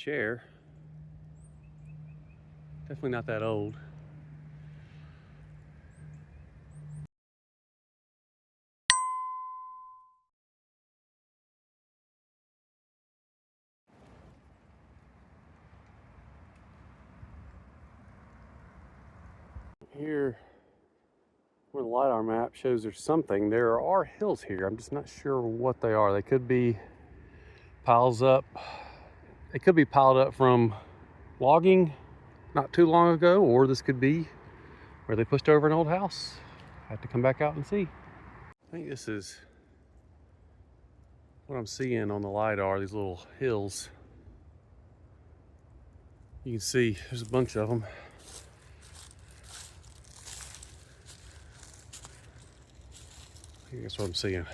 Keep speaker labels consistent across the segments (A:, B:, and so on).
A: chair. Definitely not that old. Here, where the LiDAR map shows there's something, there are hills here. I'm just not sure what they are. They could be piles up. They could be piled up from logging not too long ago, or this could be where they pushed over an old house. I have to come back out and see. I think this is what I'm seeing on the LiDAR, these little hills. You can see there's a bunch of them. I think that's what I'm seeing. All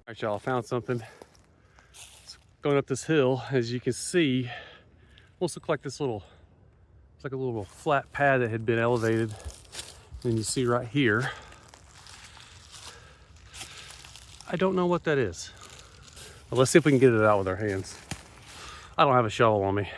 A: right, y'all, I found something. It's going up this hill, as you can see, almost look like this little, it's like a little flat pad that had been elevated. And you see right here, I don't know what that is. But let's see if we can get it out with our hands. I don't have a shovel on me.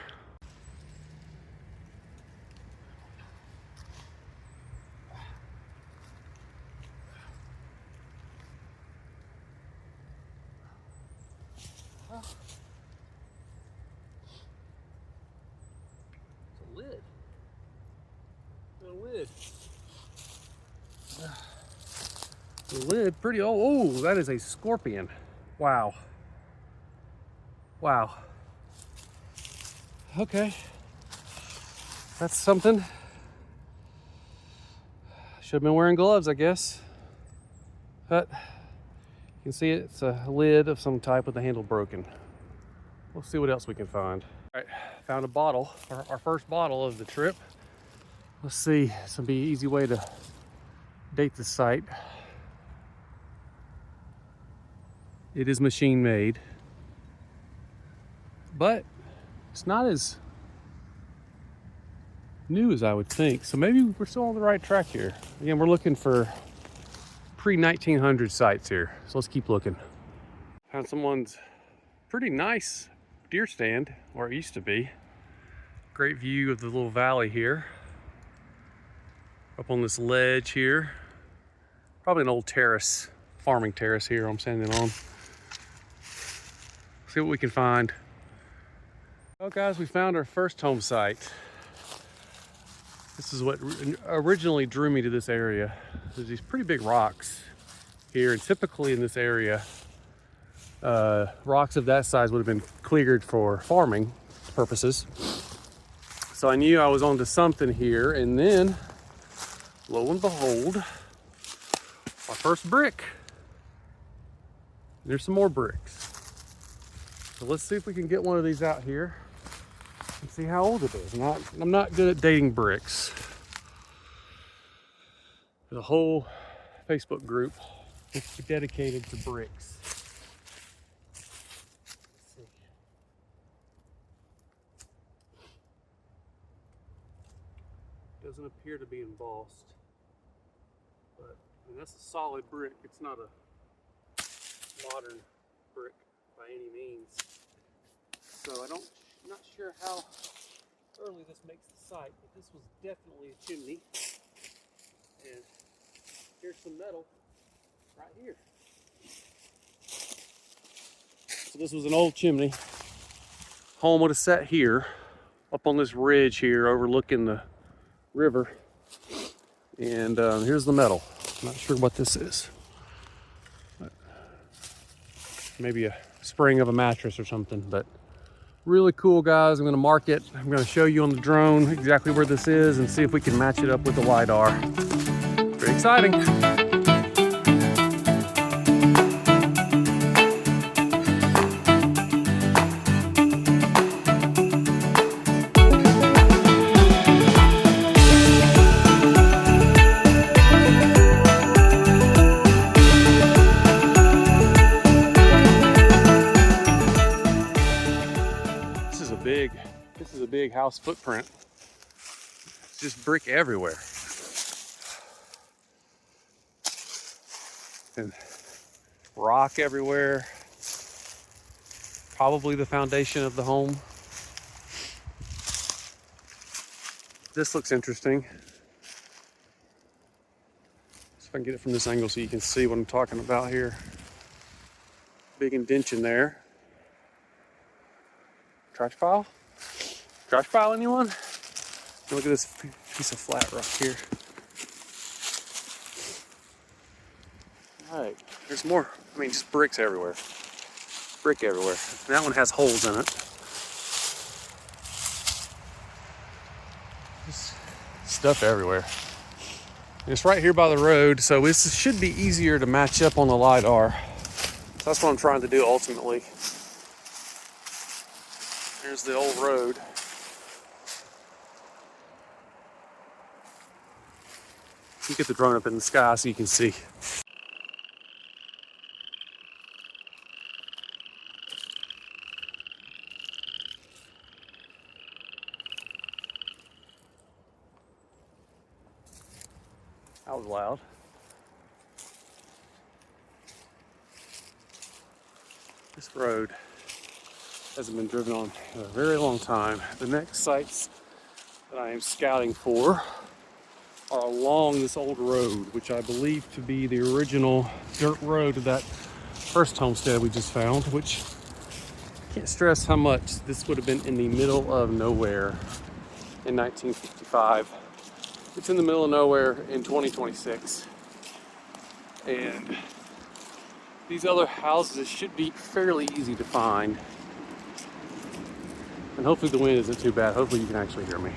A: Lid. A lid. The lid, pretty old. Oh, that is a scorpion. Wow. Wow. Okay. That's something. Should have been wearing gloves, I guess. But you can see it's a lid of some type with the handle broken. We'll see what else we can find. All right, found a bottle, our first bottle of the trip. Let's see, this will be an easy way to date the site. It is machine made, but it's not as new as I would think. So maybe we're still on the right track here. Again, we're looking for pre-1900 sites here. So let's keep looking. Found someone's pretty nice deer stand, or it used to be. Great view of the little valley here. Up on this ledge here. Probably an old terrace, farming terrace here I'm standing on. See what we can find. Well guys, we found our first home site. This is what originally drew me to this area. There's these pretty big rocks here, and typically in this area, rocks of that size would have been cleared for farming purposes. So I knew I was onto something here, and then lo and behold, our first brick. There's some more bricks. So let's see if we can get one of these out here and see how old it is. I'm not good at dating bricks. There's a whole Facebook group dedicated to bricks. Let's see. Doesn't appear to be embossed, but I mean, that's a solid brick. It's not a modern brick by any means. So I'm not sure how early this makes the site, but this was definitely a chimney. And here's some metal right here. So this was an old chimney. Home would have sat here, up on this ridge here, overlooking the river. And here's the metal. I'm not sure what this is. Maybe a spring of a mattress or something, but really cool, guys. I'm gonna mark it. I'm gonna show you on the drone exactly where this is and see if we can match it up with the LiDAR. Very exciting. This is a big house footprint. It's just brick everywhere. And rock everywhere. probably the foundation of the home. This looks interesting. See if I can get it from this angle so you can see what I'm talking about here. Big indention there. Trash pile? Trash pile, anyone? Look at this piece of flat rock here. All right, there's more. I mean, just bricks everywhere. Brick everywhere. And that one has holes in it. Just stuff everywhere. And it's right here by the road, so this should be easier to match up on the LiDAR. So that's what I'm trying to do ultimately. Here's the old road. You get the drone up in the sky so you can see. That was loud. This road hasn't been driven on in a very long time. The next sites that I am scouting for are along this old road, which I believe to be the original dirt road to that first homestead we just found, which I can't stress how much this would have been in the middle of nowhere in 1955. It's in the middle of nowhere in 2026. And these other houses should be fairly easy to find. And hopefully the wind isn't too bad. Hopefully you can actually hear me.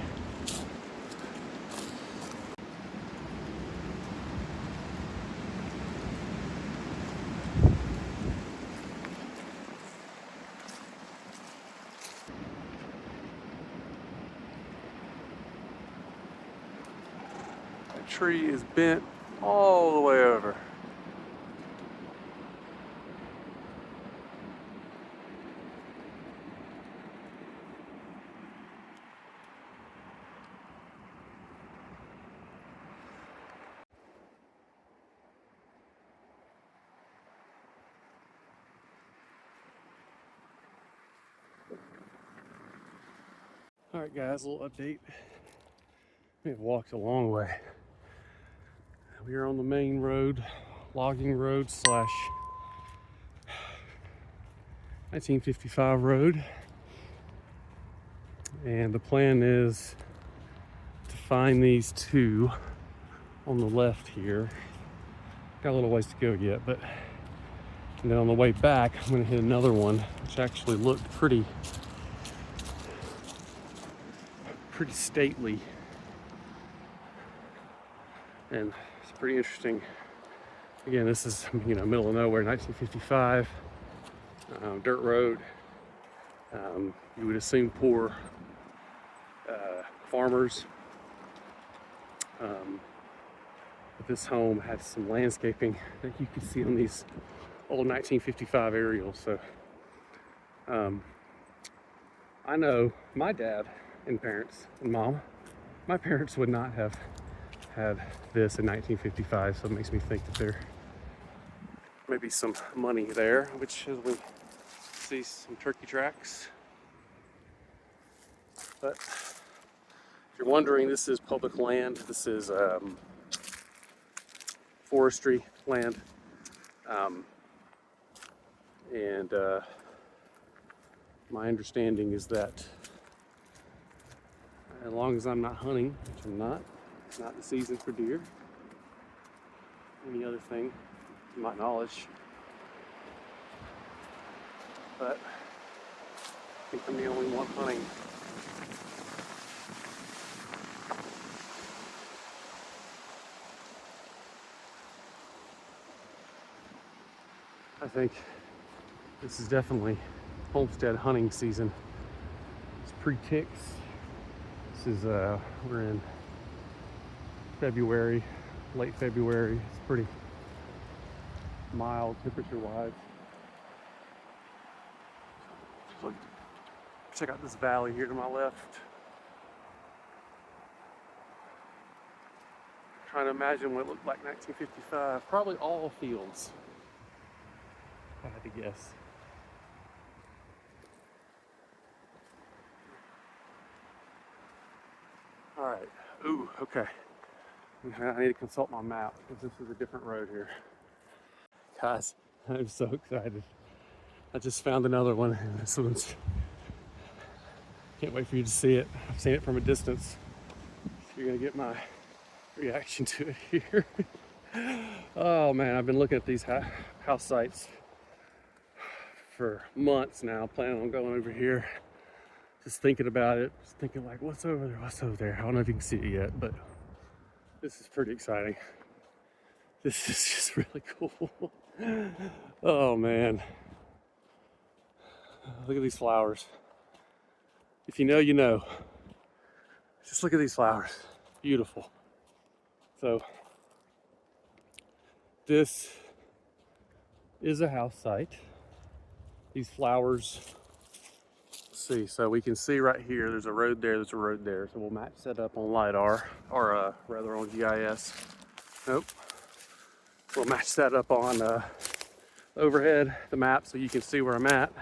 A: That tree is bent all the way over. All right, guys, a little update. We have walked a long way. We are on the main road, logging road / 1955 road. And the plan is to find these two on the left here. Got a little ways to go yet, but and then on the way back, I'm gonna hit another one, which actually looked pretty stately. And it's pretty interesting. Again, this is, middle of nowhere, 1955, dirt road. You would assume poor farmers. But this home has some landscaping that you can see on these old 1955 aerials. So I know my dad and parents and mom, my parents would not have had this in 1955, so it makes me think that there may be some money there, which as we see some turkey tracks. But if you're wondering, this is public land. This is forestry land. And my understanding is that as long as I'm not hunting, which I'm not, it's not the season for deer, any other thing, to my knowledge. But I think I'm the only one hunting. I think this is definitely homestead hunting season. It's pre-ticks. This is, we're in February, late February. It's pretty mild temperature-wise. Check out this valley here to my left. Trying to imagine what it looked like 1955. Probably all fields, if I had to guess. All right. Ooh, okay. I need to consult my map because this is a different road here. Guys, I'm so excited. I just found another one. This one's, can't wait for you to see it. I've seen it from a distance. You're gonna get my reaction to it here. Oh man, I've been looking at these house sites for months now, planning on going over here. Just thinking about it, just thinking like, what's over there, what's over there? I don't know if you can see it yet, but this is pretty exciting. This is just really cool. Oh man. Look at these flowers. If you know, you know. Just look at these flowers. Beautiful. So, this is a house site. These flowers, let's see, so we can see right here, there's a road there, there's a road there. So we'll match that up on LiDAR, or rather on GIS. Nope. We'll match that up on overhead, the map, so you can see where I'm at.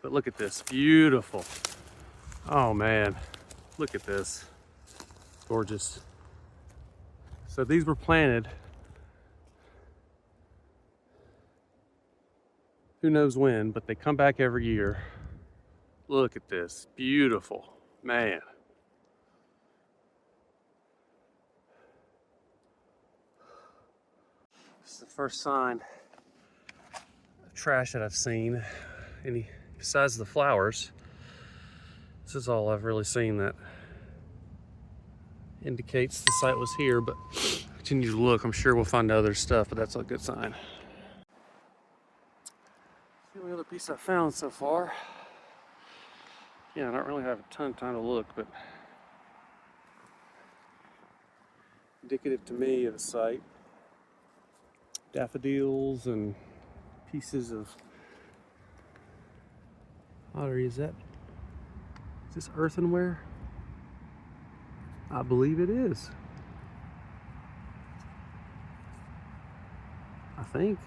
A: But look at this, beautiful. Oh man, look at this, gorgeous. So these were planted, who knows when, but they come back every year. Look at this, beautiful, man. This is the first sign of trash that I've seen, besides the flowers. This is all I've really seen that indicates the site was here, but continue to look. I'm sure we'll find other stuff, but that's a good sign. The only other piece I found so far. Yeah, I don't really have a ton of time to look, but indicative to me of a site. Daffodils and pieces of pottery. Is this earthenware? I believe it is. I think.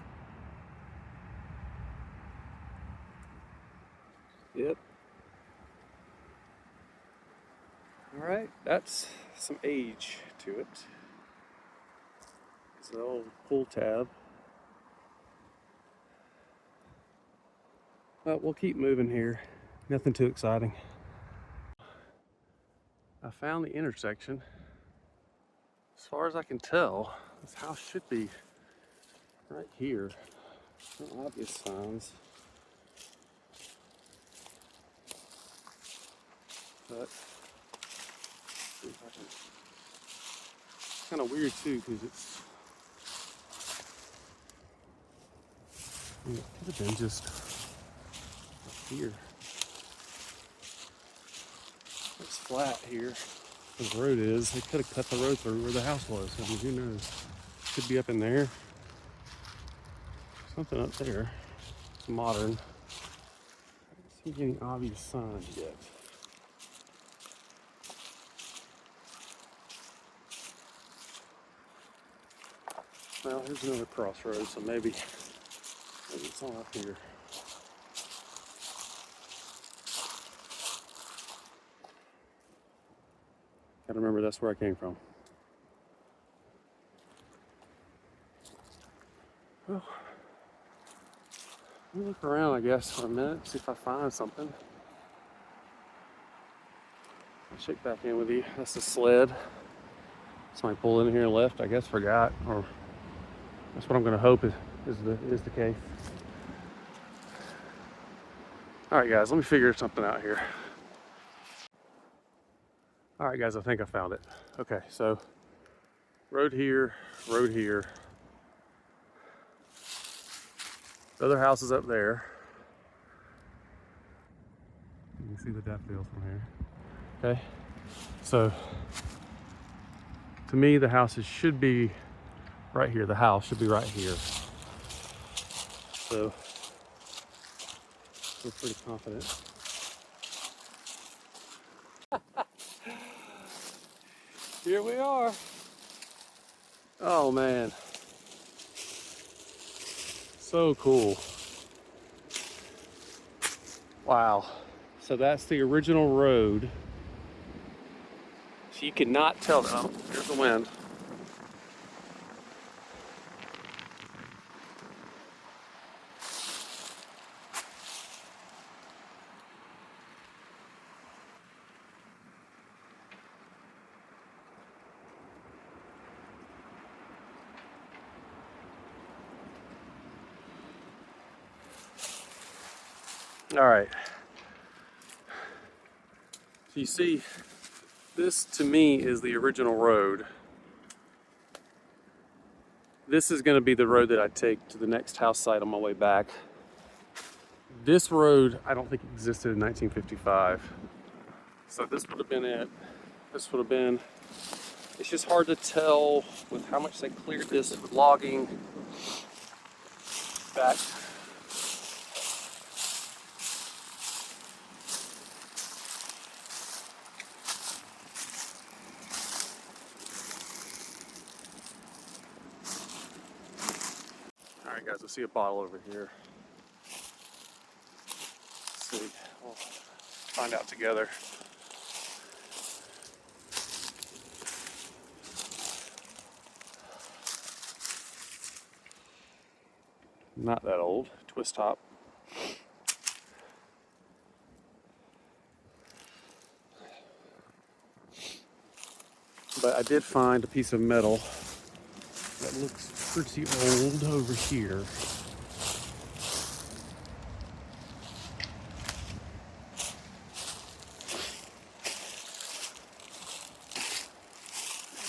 A: Yep. All right, that's some age to it. It's an old pull tab. But we'll keep moving here. Nothing too exciting. I found the intersection. As far as I can tell, this house should be right here. No obvious signs. But see if I can. It's kind of weird too, because it's. It could have been just up here. It's flat here. Where the road is. They could have cut the road through where the house was. I mean, who knows? Could be up in there. Something up there. It's modern. I don't see any obvious signs yet. Well, here's another crossroads, so maybe it's all up here. Gotta remember that's where I came from. Well, let me look around, I guess, for a minute, see if I find something. I'll check back in with you. That's the sled. Somebody pulled in here and left, I guess, forgot, or that's what I'm gonna hope is the case. All right, guys, let me figure something out here. All right, guys, I think I found it. Okay, so road here, road here. The other house is up there. You can see the daffodils from here. Okay, so to me, the houses should be right here. The house should be right here. So we're pretty confident. Here we are. Oh man. So cool. Wow. So that's the original road you cannot tell them. Here's the wind. All right. So you see, this to me is the original road. This is going to be the road that I take to the next house site on my way back. This road, I don't think existed in 1955. So this would have been it. This would have been, it's just hard to tell with how much they cleared this with logging back. All right, guys, I see a bottle over here. Let's see, we'll find out together. Not that old, twist top. But I did find a piece of metal that looks pretty old over here.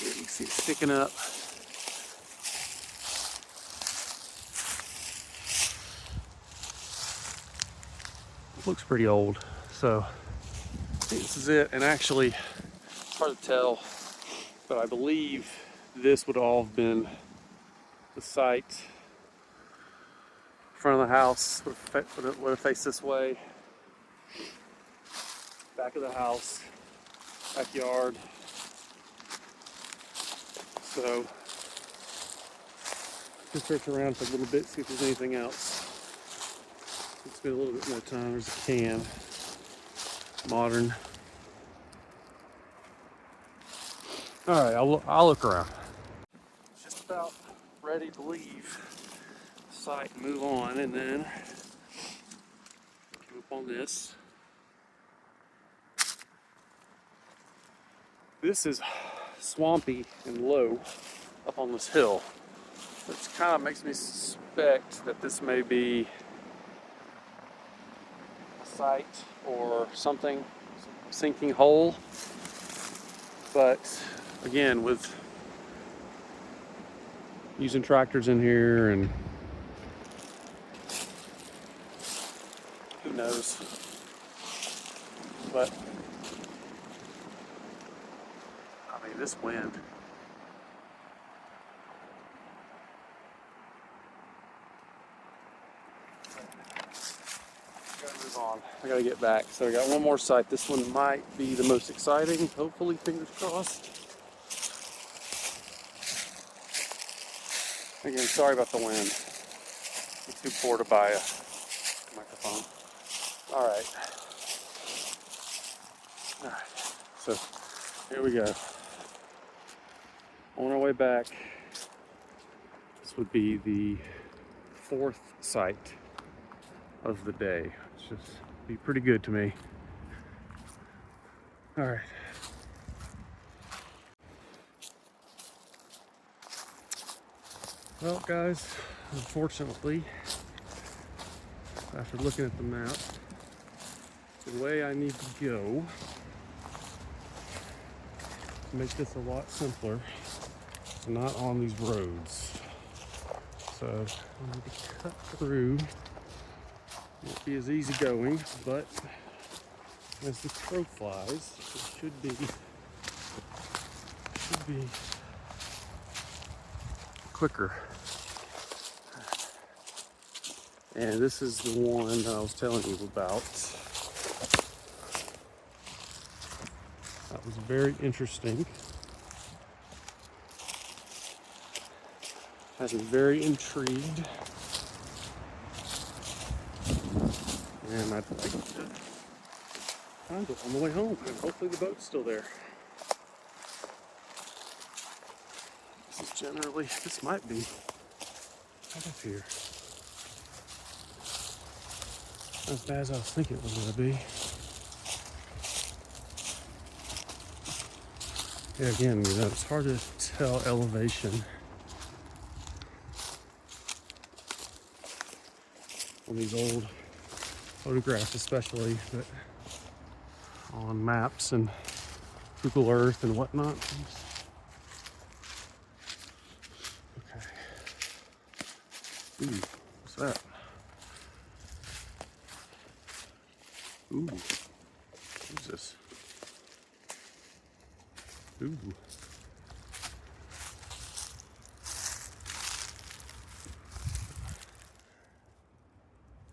A: You can see it sticking up. Looks pretty old, so I think this is it. And actually, it's hard to tell, but I believe this would all have been the site. Front of the house would have faced this way. Back of the house, backyard. So, just search around for a little bit, see if there's anything else. Let's spend a little bit more time. There's a can. Modern. All right, I'll look around. Just about ready to leave the site and move on, and then come up on this. This is swampy and low up on this hill, which kind of makes me suspect that this may be site or something, sinking hole. But again, with using tractors in here, and who knows, but I mean, this wind. On. I gotta get back. So I got one more site. This one might be the most exciting. Hopefully, fingers crossed. Again, sorry about the wind. I'm too poor to buy a microphone. All right. So here we go. On our way back, this would be the fourth site of the day. It's just be pretty good to me. All right. Well, guys, unfortunately, after looking at the map, the way I need to go to make this a lot simpler is not on these roads. So I need to cut through. Won't be as easy going, but as the crow flies, it should be quicker. And this is the one that I was telling you about. That was very interesting. Has me very intrigued. And I'd like to find it on the way home, and hopefully the boat's still there. generally. This might be right up here. Not as bad as I was thinking it was going to be. Yeah, again, it's hard to tell elevation on these old photographs, especially, but on maps and Google Earth and whatnot. Okay. Ooh, what's that? Ooh, what's this? Ooh.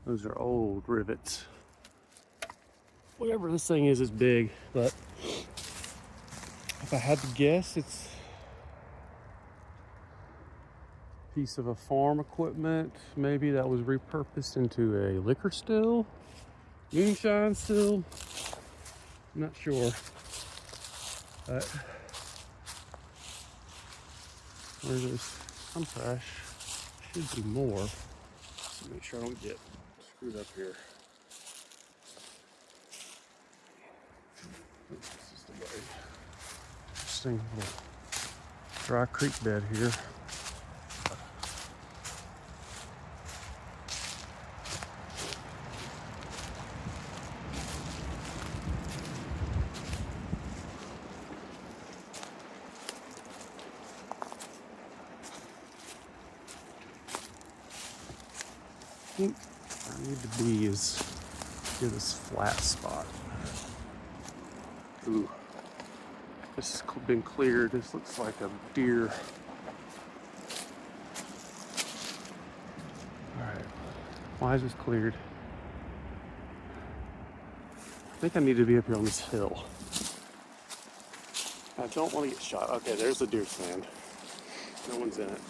A: Those are old rivets. Whatever this thing is big, but if I had to guess, it's a piece of a farm equipment, maybe that was repurposed into a liquor still, moonshine still. I'm not sure, but there's some trash. Should be more. Let's make sure I don't get screwed up here. This is the way. Interesting little dry creek bed here. I think I need to be is near this flat spot. Ooh, this has been cleared. This looks like a deer. All right, why is this cleared? I think I need to be up here on this hill. I don't want to get shot. Okay, there's the deer stand. No one's in it.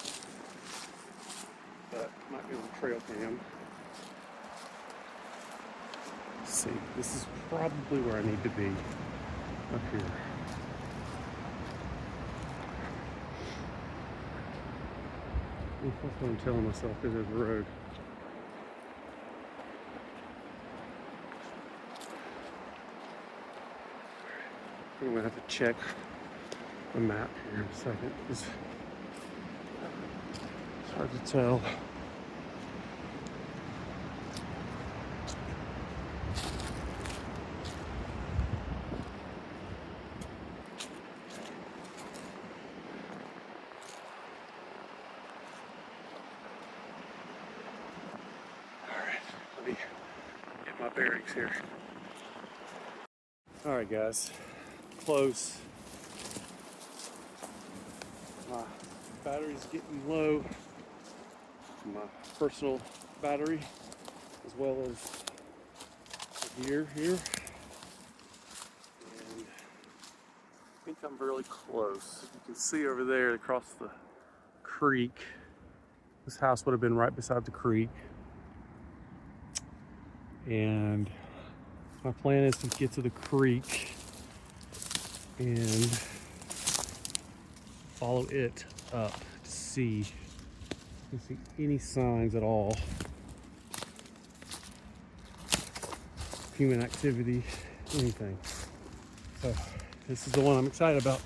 A: But might be on trail cam. Let's see. This is probably where I need to be. Up here. That's what I'm telling myself, because there's a road. I'm gonna have to check the map here in a second, because it's hard to tell. Let me get my bearings here. All right, guys, close. My battery's getting low. My personal battery, as well as the gear here. And I think I'm really close. You can see over there across the creek. This house would have been right beside the creek. And my plan is to get to the creek and follow it up to see if you can see any signs at all of human activity, anything. So this is the one I'm excited about.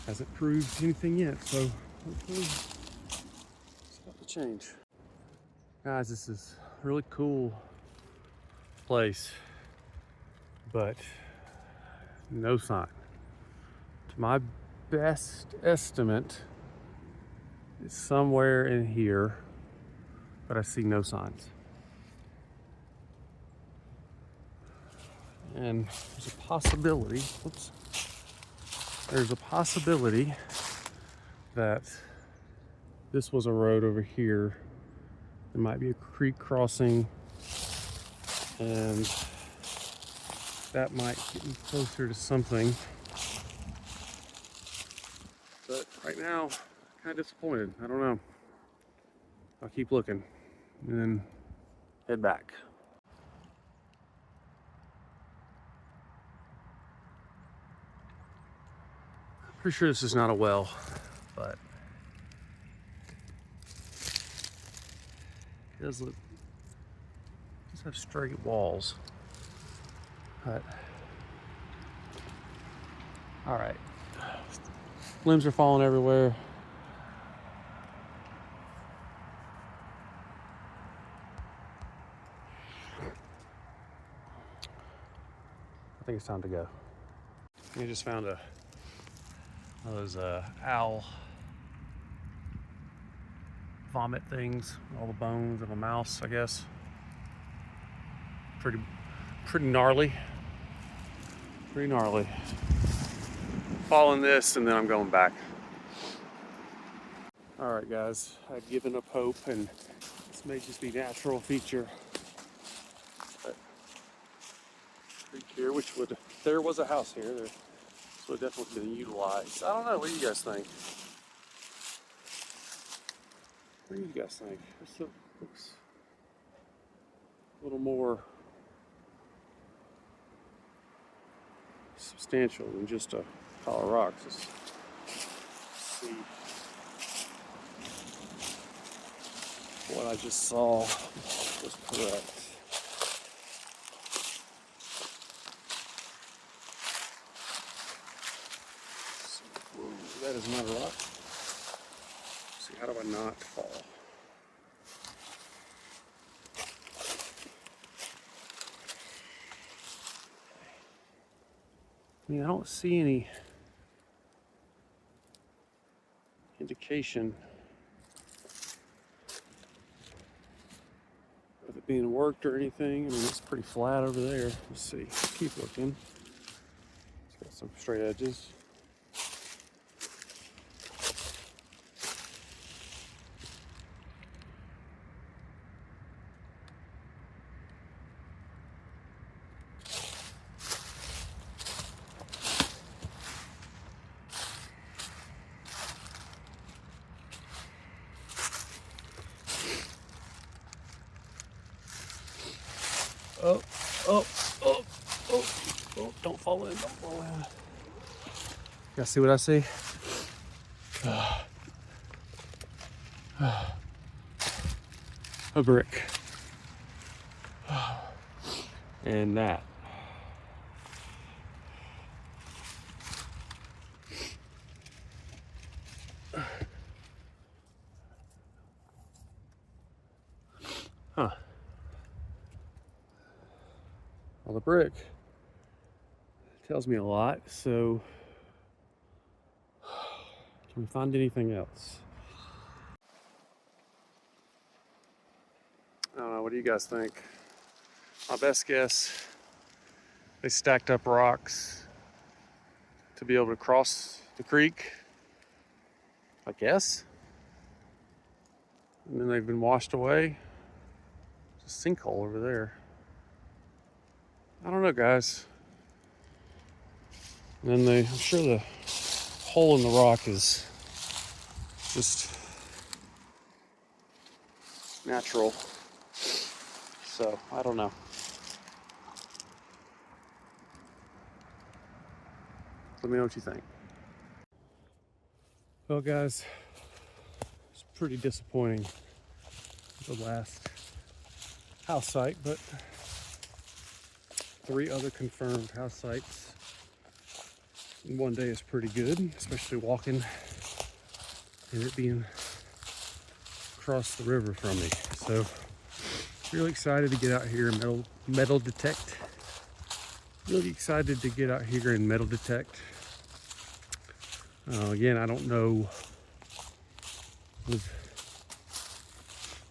A: Hasn't proved anything yet, so hopefully it's about to change. Guys, this is a really cool place, but no sign. To my best estimate, it's somewhere in here, but I see no signs. And there's a possibility, there's a possibility that this was a road over here. There might be a creek crossing, and that might get me closer to something. But right now, kind of disappointed. I don't know. I'll keep looking and then head back. Pretty sure this is not a well, but does look, does have straight walls. But, all right. Limbs are falling everywhere. I think it's time to go. I just found one of those owl vomit things, all the bones of a mouse, I guess. Pretty gnarly. Pretty gnarly. Following this, and then I'm going back. All right, guys, I've given up hope, and this may just be natural feature. But creek here, which would, there was a house here. This would definitely been utilized. I don't know. What do you guys think? What do you guys think? This looks a little more substantial than just a pile of rocks. Let's see what I just saw was correct. Whoa, that is not a rock. Let's see, how do I not fall? I mean, I don't see any indication of it being worked or anything. I mean, it's pretty flat over there. Let's see. Keep looking. It's got some straight edges. Oh, oh, oh, oh, oh, don't fall in, don't fall in. You guys see what I see? A brick. And that. Huh. Well, the brick tells me a lot, so can we find anything else? I don't know, what do you guys think? My best guess, they stacked up rocks to be able to cross the creek, I guess. And then they've been washed away. There's a sinkhole over there. I don't know, guys. And then I'm sure the hole in the rock is just natural. So, I don't know. Let me know what you think. Well, guys, it's pretty disappointing, the last house site, but 3 other confirmed house sites in one day is pretty good, especially walking and it being across the river from me. So really excited to get out here and metal detect. Really excited to get out here and metal detect. Again, I don't know with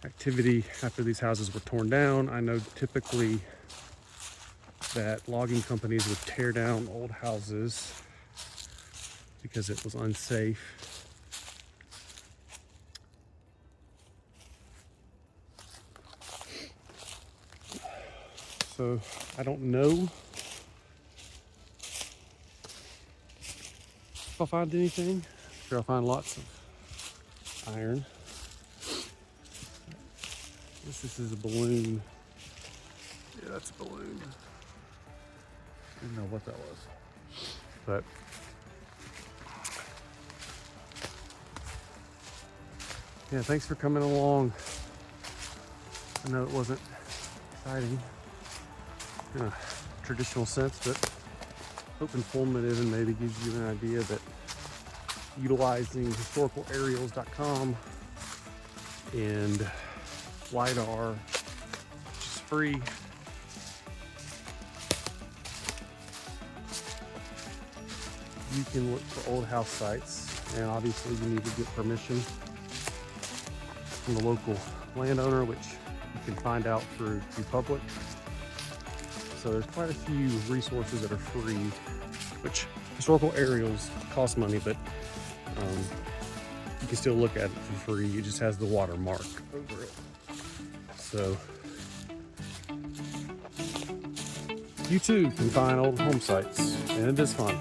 A: activity after these houses were torn down. I know typically that logging companies would tear down old houses because it was unsafe. So I don't know if I'll find anything. I'm sure I'll find lots of iron. This is a balloon. Yeah, that's a balloon. I don't know what that was. But yeah, thanks for coming along I know it wasn't exciting in a traditional sense, but hope informative and maybe gives you an idea that utilizing historicalaerials.com and LiDAR, which is free, you can look for old house sites, and obviously you need to get permission from the local landowner, which you can find out through public. So there's quite a few resources that are free, which historical aerials cost money, but you can still look at it for free. It just has the watermark over it. So you too can find old home sites, and it is fun.